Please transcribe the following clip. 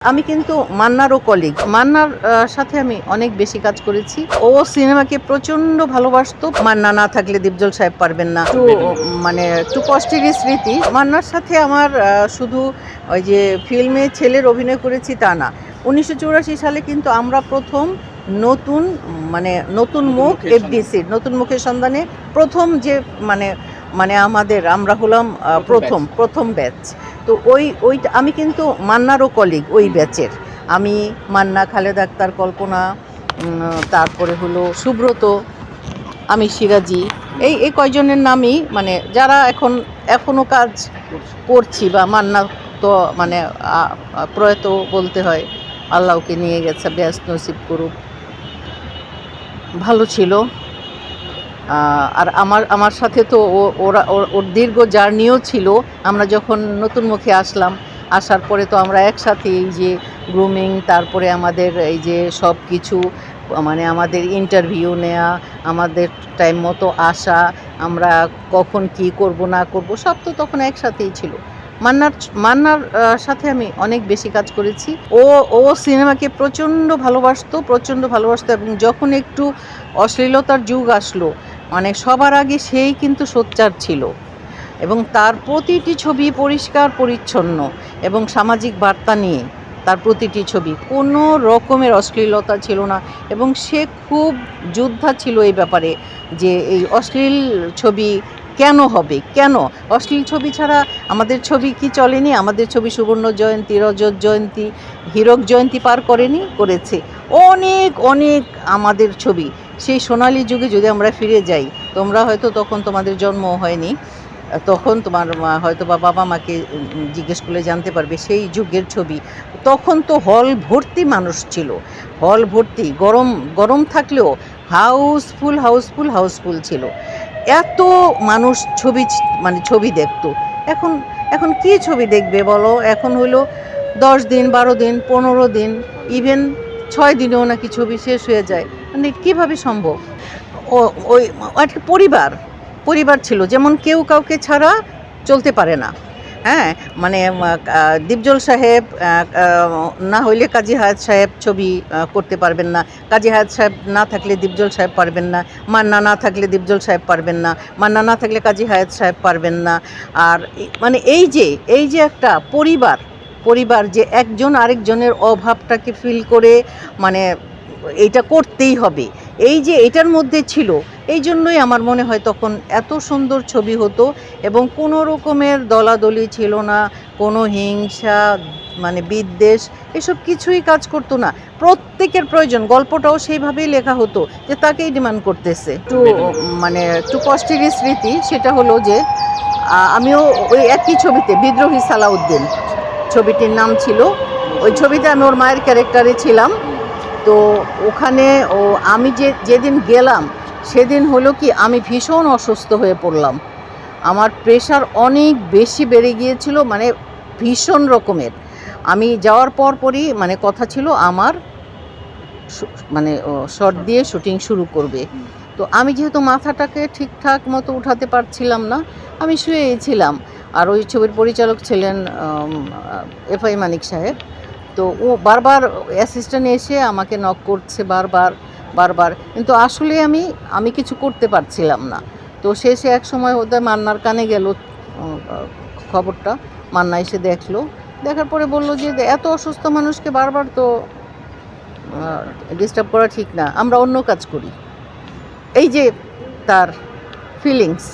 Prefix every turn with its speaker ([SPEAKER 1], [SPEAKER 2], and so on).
[SPEAKER 1] আমি কিন্তু মান্নারও কলিগ। মান্নার সাথে আমি অনেক বেশি কাজ করেছি। ও সিনেমাকে প্রচণ্ড ভালোবাসতো। মান্না না থাকলে দীপজল সাহেব পারবেন না। একটু কষ্টেরই স্মৃতি। মান্নার সাথে আমার শুধু ওই যে ফিল্মে ছেলের অভিনয় করেছি তা না। 1984 সালে কিন্তু আমরা প্রথম নতুন মুখ এফডিসির নতুন মুখের সন্ধানে প্রথম যে আমরা হলাম প্রথম ব্যাচ। তো ওইটা আমি কিন্তু মান্নারও কলিগ ওই ব্যাচের। আমি, মান্না, খালেদা আক্তার, কল্পনা, তারপরে হলো সুব্রত, আমি সিরাজি, এই কয়জনের নামই যারা এখনও কাজ করছি। বা মান্না তো প্রয়াত বলতে হয়, আল্লাহকে নিয়ে গেছে, ব্যস্ত নসিব করুক। ভালো ছিল। আর আমার সাথে তো ওর দীর্ঘ জার্নিও ছিল। আমরা যখন নতুন মুখে আসার পরে তো আমরা একসাথে এই যে গ্রুমিং, তারপরে আমাদের এই যে সব কিছু আমাদের ইন্টারভিউ নেওয়া, আমাদের টাইম মতো আসা, আমরা কখন কি করব না করব সব তো তখন একসাথেই ছিল। মান্নার সাথে আমি অনেক বেশি কাজ করেছি। ও সিনেমাকে প্রচণ্ড ভালোবাসতো এবং যখন একটু অশ্লীলতার যুগ আসলো, সবার আগে সেই কিন্তু সোচ্চার ছিল এবং তার প্রতিটি ছবি পরিষ্কার পরিচ্ছন্ন এবং সামাজিক বার্তা নিয়ে। তার প্রতিটি ছবি কোনো রকমের অশ্লীলতা ছিল না এবং সে খুব যোদ্ধা ছিল এই ব্যাপারে যে এই অশ্লীল ছবি কেন হবে, কেন অশ্লীল ছবি ছাড়া আমাদের ছবি কি চলেনি? আমাদের ছবি সুবর্ণ জয়ন্তী, রজত জয়ন্তী, হীরক জয়ন্তী পার করেছে অনেক আমাদের ছবি। সেই সোনালী যুগে যদি আমরা ফিরে যাই, তোমরা হয়তো তখন তোমাদের জন্ম হয়নি, তখন তোমার হয়তো বা বাবা মাকে জিজ্ঞেস করলে জানতে পারবে সেই যুগের ছবি। তখন তো হল ভর্তি মানুষ ছিল, হল ভর্তি, গরম থাকলেও হাউসফুল ছিল। এত মানুষ ছবি দেখতো। এখন কি ছবি দেখবে বলো? এখন হলো 10 দিন, 12 দিন, 15 দিন, ইভেন 6 দিনেও নাকি ছবি শেষ হয়ে যায়। কীভাবে সম্ভব? ওই একটা পরিবার ছিল, যেমন কেউ কাউকে ছাড়া চলতে পারে না। হ্যাঁ, দীপজল সাহেব না হইলে কাজী হায়াত সাহেব ছবি করতে পারবেন না, কাজী হায়াত সাহেব না থাকলে দীপজল সাহেব পারবেন না, মান্না না থাকলে দীপজল সাহেব পারবেন না, মান্না না থাকলে কাজী হায়াত সাহেব পারবেন না। আর এই যে একটা পরিবার যে একজন আরেকজনের অভাবটাকে ফিল করে এইটা করতেই হবে, এই যে এটার মধ্যে ছিল, এই জন্যই আমার মনে হয় তখন এত সুন্দর ছবি হতো এবং কোনো রকমের দলাদলি ছিল না, কোনো হিংসা বিদ্বেষ এসব কিছুই কাজ করতো না। প্রত্যেকের প্রয়োজন, গল্পটাও সেইভাবেই লেখা হতো যে তাকেই ডিমান্ড করতেছে। একটু কষ্টেরই স্মৃতি, সেটা হলো যে আমিও ওই একই ছবিতে, বিদ্রোহী সালাউদ্দিন ছবিটির নাম ছিল, ওই ছবিতে আমি ওর মায়ের ক্যারেক্টারে ছিলাম। তো ওখানে আমি যেদিন গেলাম সেদিন হলো কি, আমি ভীষণ অসুস্থ হয়ে পড়লাম। আমার প্রেশার অনেক বেশি বেড়ে গিয়েছিল, ভীষণ রকমের। আমি যাওয়ার পরই কথা ছিল আমার শর্ট দিয়ে শুটিং শুরু করবে। তো আমি যেহেতু মাথাটাকে ঠিকঠাক মতো উঠাতে পারছিলাম না, আমি শুয়েই ছিলাম। আর ওই ছবির পরিচালক ছিলেন এফআই মানিক সাহেব। তো ও বারবার অ্যাসিস্ট্যান্ট এসে আমাকে নক করছে বারবার, কিন্তু আসলে আমি কিছু করতে পারছিলাম না। তো শেষে এক সময় ওদের মান্নার কানে গেল খবরটা। মান্না এসে দেখার পরে বলল যে এত অসুস্থ মানুষকে বারবার তো ডিস্টার্ব করা ঠিক না, আমরা অন্য কাজ করি। এই যে তার ফিলিংস।